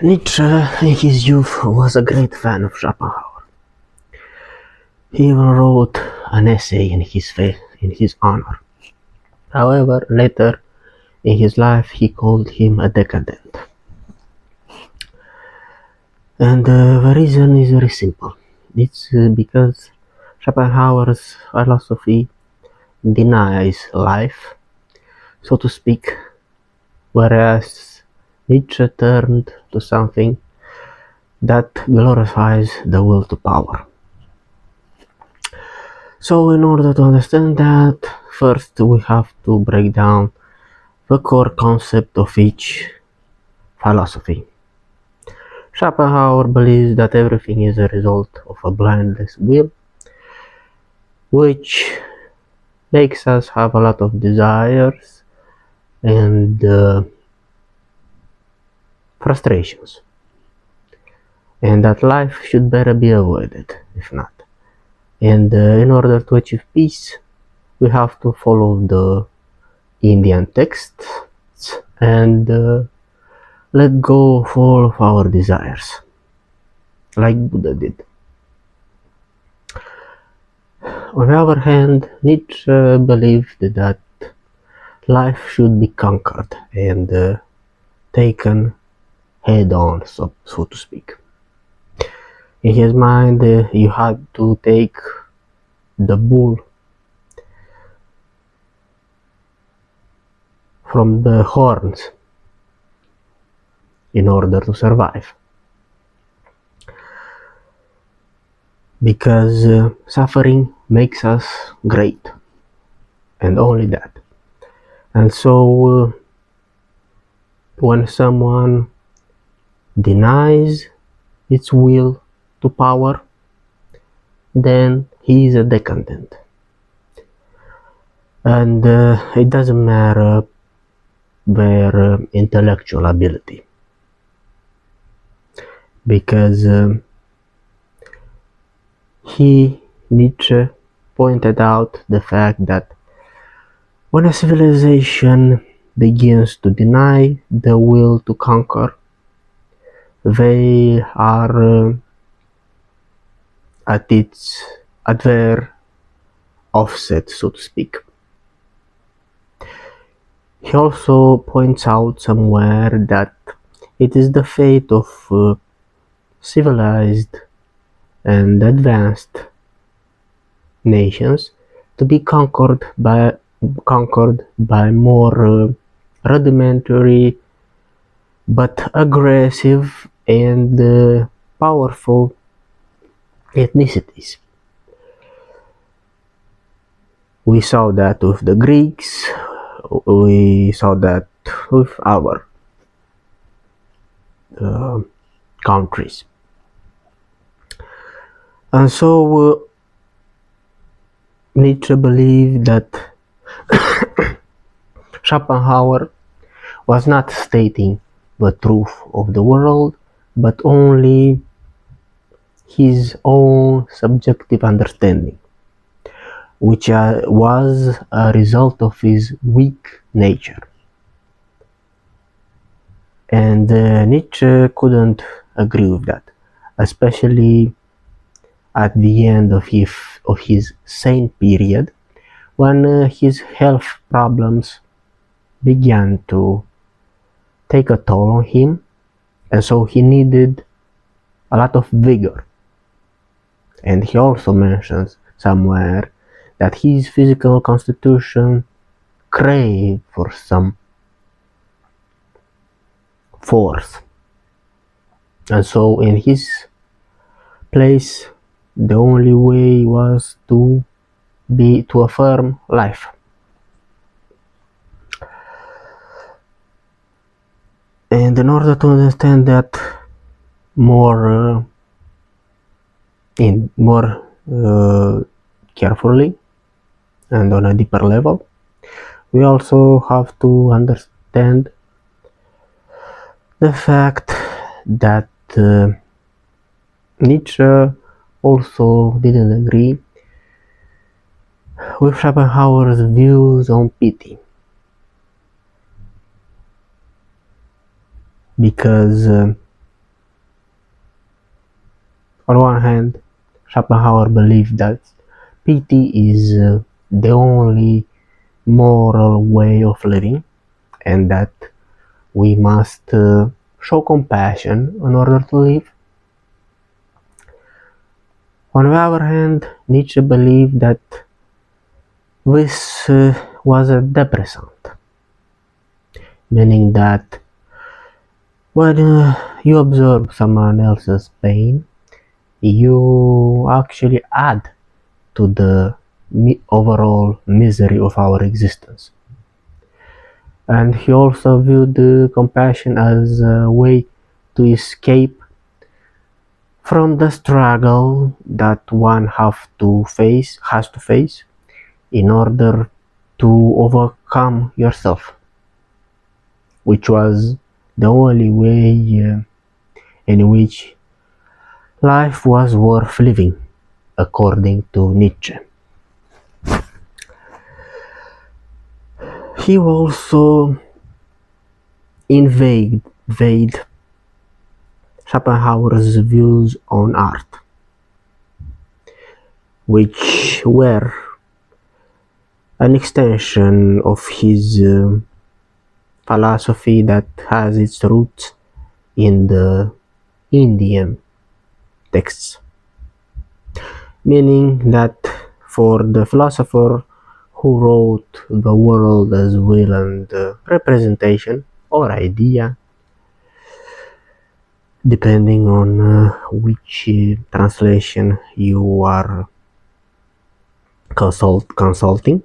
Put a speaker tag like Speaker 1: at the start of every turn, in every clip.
Speaker 1: Nietzsche, in his youth, was a great fan of Schopenhauer. He even wrote an essay in his honor. However, later in his life, he called him a decadent. And the reason is very simple. It's because Schopenhauer's philosophy denies life, so to speak, whereas Nietzsche turned to something that glorifies the will to power. So in order to understand that, first we have to break down the core concept of each philosophy. Schopenhauer believes that everything is a result of a blindless will, which makes us have a lot of desires and frustrations, and that life should better be avoided, if not. And in order to achieve peace, we have to follow the Indian texts and let go of all of our desires, like Buddha did. On the other hand, Nietzsche believed that life should be conquered and taken head on, so to speak. In his mind, you had to take the bull from the horns in order to survive. Because suffering makes us great, and only that. And so when someone denies its will to power, then he is a decadent. And it doesn't matter their intellectual ability, because Nietzsche, pointed out the fact that when a civilization begins to deny the will to conquer, they are at their offset, so to speak. He also points out somewhere that it is the fate of civilized and advanced nations to be conquered by more rudimentary but aggressive and powerful ethnicities. We saw that with the Greeks, we saw that with our countries. And so Nietzsche believed that Schopenhauer was not stating the truth of the world, but only his own subjective understanding, which was a result of his weak nature. And Nietzsche couldn't agree with that, especially at the end of his sane period, when his health problems began to take a toll on him, and so he needed a lot of vigor. And he also mentions somewhere that his physical constitution craved for some force. And so in his place, the only way was to affirm life. And in order to understand that more carefully and on a deeper level, we also have to understand the fact that Nietzsche also didn't agree with Schopenhauer's views on pity, because On one hand, Schopenhauer believed that pity is the only moral way of living, and that we must show compassion in order to live. On the other hand, Nietzsche believed that this was a depressant, meaning that when you observe someone else's pain, you actually add to the overall misery of our existence. And he also viewed compassion as a way to escape from the struggle that one has to face in order to overcome yourself, which was the only way in which life was worth living, according to Nietzsche. He also invaded Schopenhauer's views on art, which were an extension of his philosophy that has its roots in the Indian texts, meaning that for the philosopher who wrote the world as will and representation or idea, depending on which translation you are consulting,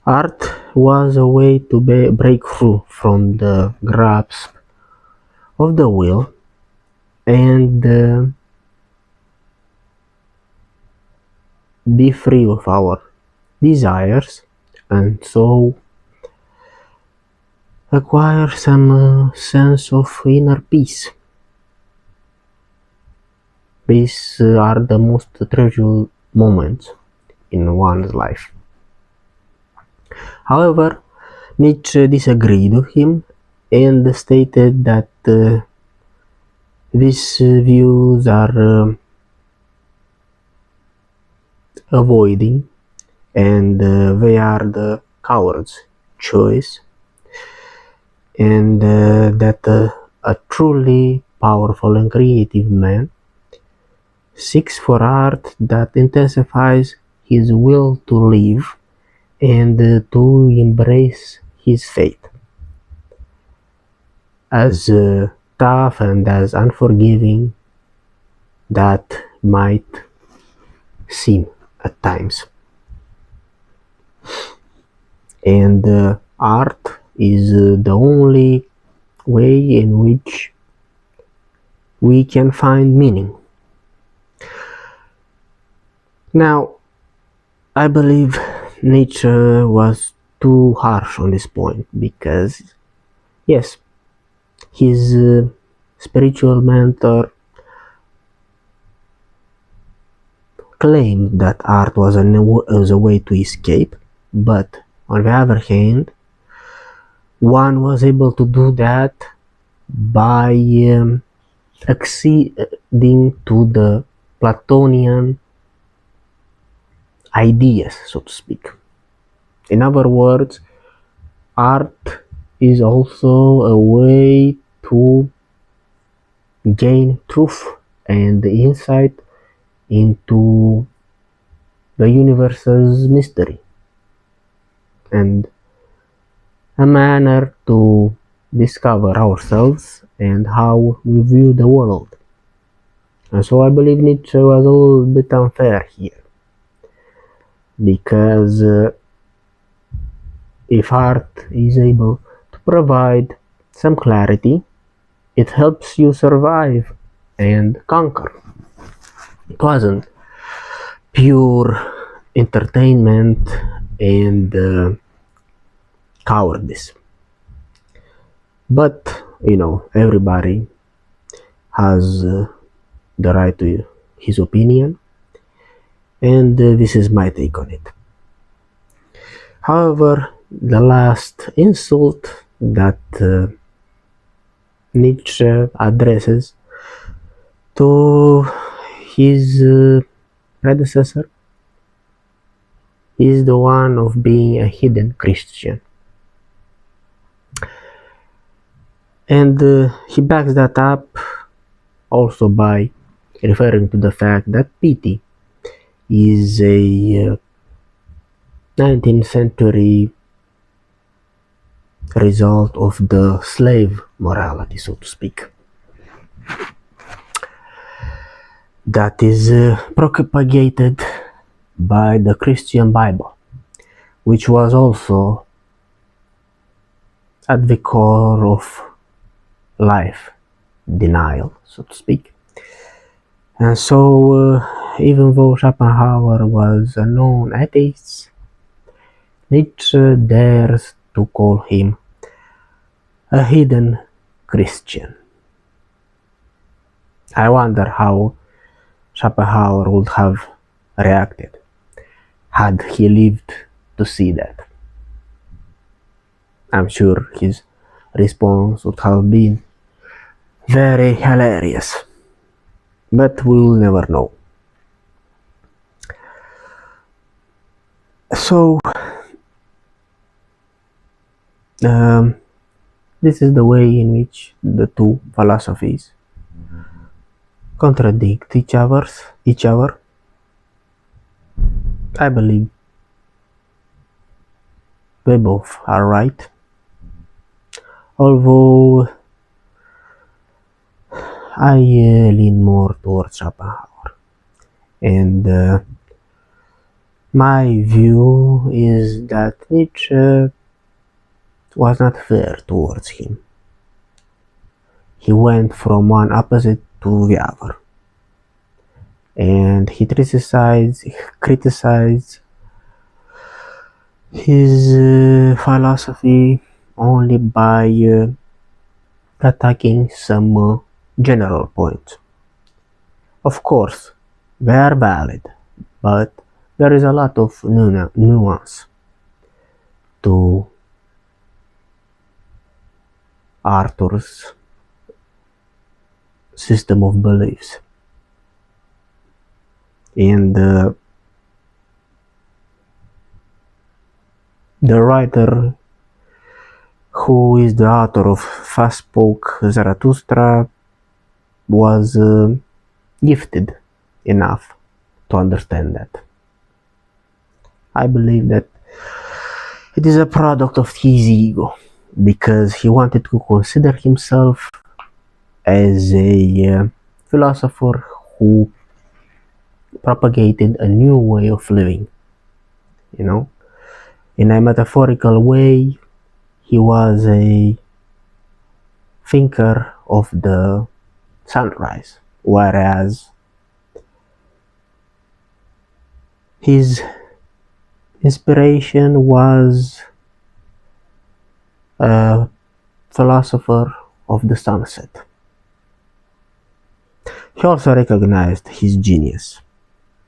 Speaker 1: art was a way to break through from the grasp of the will and be free of our desires, and so acquire some sense of inner peace. These are the most trivial moments in one's life. However, Nietzsche disagreed with him and stated that these views are avoiding, and they are the coward's choice, and that a truly powerful and creative man seeks for art that intensifies his will to live and to embrace his fate, as tough and as unforgiving that might seem at times. And art is the only way in which we can find meaning. Now, I believe Nietzsche was too harsh on this point because, yes, his spiritual mentor claimed that art was a way to escape, but on the other hand, one was able to do that by acceding to the Platonian ideas, so to speak. In other words, art is also a way to gain truth and insight into the universe's mystery, and a manner to discover ourselves and how we view the world. And so I believe Nietzsche was a little bit unfair here, because if art is able to provide some clarity, it helps you survive and conquer. It wasn't pure entertainment and cowardice. But, everybody has the right to his opinion, and this is my take on it. However, the last insult that Nietzsche addresses to his predecessor is the one of being a hidden Christian. And he backs that up also by referring to the fact that pity is a 19th century result of the slave morality, so to speak, that is propagated by the Christian Bible, which was also at the core of life denial, so to speak. And so, even though Schopenhauer was a known atheist, Nietzsche dares to call him a hidden Christian. I wonder how Schopenhauer would have reacted had he lived to see that. I'm sure his response would have been very hilarious, but we will never know. So, this is the way in which the two philosophies contradict each other. I believe they both are right, although I lean more towards Schopenhauer, and my view is that Nietzsche was not fair towards him. He went from one opposite to the other, and he criticized his philosophy only by attacking some general points. Of course, they are valid, but there is a lot of nuance to Arthur's system of beliefs. And the writer who is the author of Fast Spoke Zarathustra was gifted enough to understand that. I believe that it is a product of his ego, because he wanted to consider himself as a philosopher who propagated a new way of living. In a metaphorical way, he was a thinker of the sunrise, whereas his inspiration was a philosopher of the sunset. He also recognized his genius,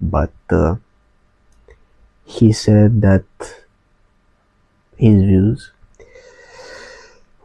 Speaker 1: but he said that his views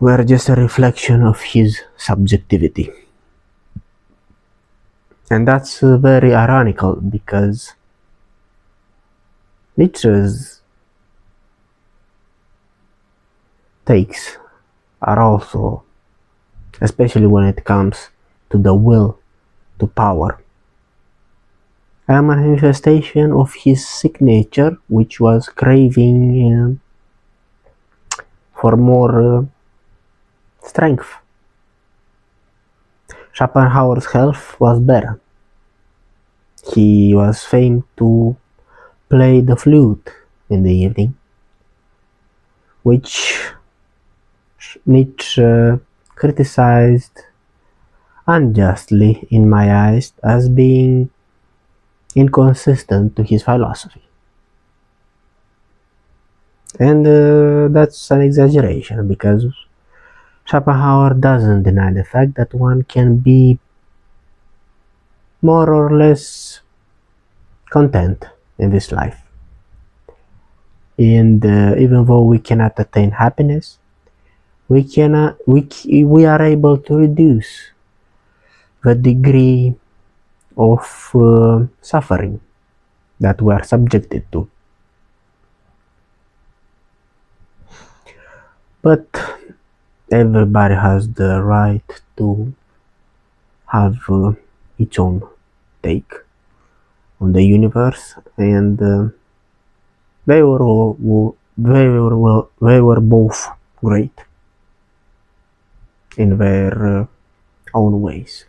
Speaker 1: were just a reflection of his subjectivity. And that's very ironical, because Nietzsche's takes are also, especially when it comes to the will to power, a manifestation of his signature, which was craving for more strength. Schopenhauer's health was better. He was famed to play the flute in the evening, which Nietzsche criticized unjustly, in my eyes, as being inconsistent to his philosophy. And that's an exaggeration, because Schopenhauer doesn't deny the fact that one can be more or less content in this life. And even though we cannot attain happiness, we are able to reduce the degree of suffering that we are subjected to. But everybody has the right to have its own take on the universe, and they were both great in their own ways.